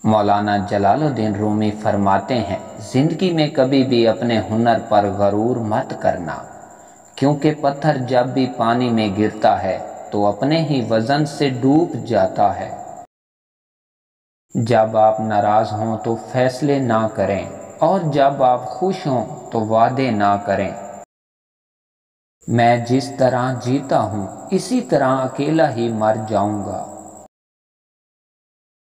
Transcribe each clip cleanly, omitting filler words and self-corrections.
مولانا جلال الدین رومی فرماتے ہیں، زندگی میں کبھی بھی اپنے ہنر پر غرور مت کرنا، کیونکہ پتھر جب بھی پانی میں گرتا ہے تو اپنے ہی وزن سے ڈوب جاتا ہے۔ جب آپ ناراض ہوں تو فیصلے نہ کریں، اور جب آپ خوش ہوں تو وعدے نہ کریں۔ میں جس طرح جیتا ہوں اسی طرح اکیلا ہی مر جاؤں گا۔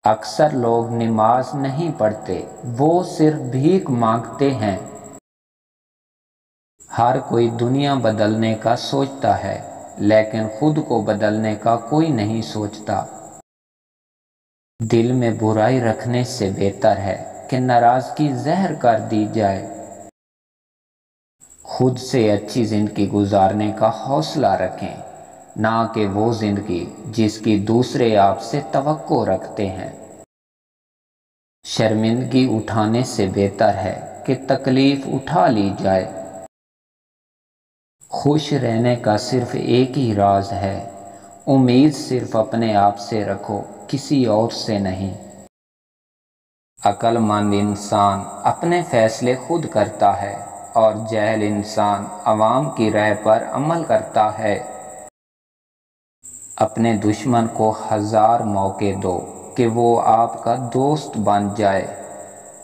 اکثر لوگ نماز نہیں پڑھتے، وہ صرف بھیک مانگتے ہیں۔ ہر کوئی دنیا بدلنے کا سوچتا ہے، لیکن خود کو بدلنے کا کوئی نہیں سوچتا۔ دل میں برائی رکھنے سے بہتر ہے کہ ناراضگی زہر کر دی جائے۔ خود سے اچھی زندگی گزارنے کا حوصلہ رکھیں، نہ کہ وہ زندگی جس کی دوسرے آپ سے توقع رکھتے ہیں۔ شرمندگی اٹھانے سے بہتر ہے کہ تکلیف اٹھا لی جائے۔ خوش رہنے کا صرف ایک ہی راز ہے، امید صرف اپنے آپ سے رکھو، کسی اور سے نہیں۔ عقل مند انسان اپنے فیصلے خود کرتا ہے، اور جاہل انسان عوام کی رائے پر عمل کرتا ہے۔ اپنے دشمن کو 1000 موقع دو کہ وہ آپ کا دوست بن جائے،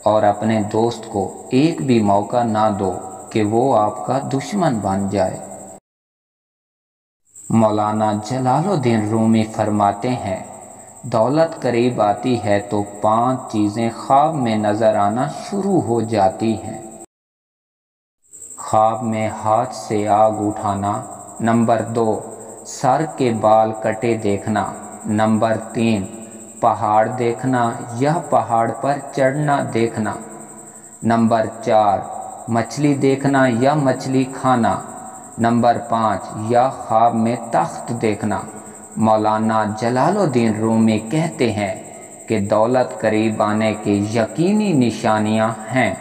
اور اپنے دوست کو ایک بھی موقع نہ دو کہ وہ آپ کا دشمن بن جائے۔ مولانا جلال الدین رومی فرماتے ہیں، دولت قریب آتی ہے تو 5 چیزیں خواب میں نظر آنا شروع ہو جاتی ہیں۔ خواب میں ہاتھ سے آگ اٹھانا۔ نمبر 2، سر کے بال کٹے دیکھنا۔ نمبر 3، پہاڑ دیکھنا یا پہاڑ پر چڑھنا دیکھنا۔ نمبر 4، مچھلی دیکھنا یا مچھلی کھانا۔ نمبر 5، یا خواب میں تخت دیکھنا۔ مولانا جلال الدین رومی کہتے ہیں کہ دولت قریب آنے کی یقینی نشانیاں ہیں۔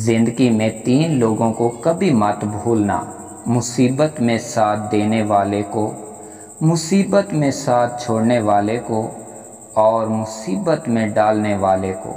زندگی میں 3 لوگوں کو کبھی مت بھولنا: مصیبت میں ساتھ دینے والے کو، مصیبت میں ساتھ چھوڑنے والے کو، اور مصیبت میں ڈالنے والے کو۔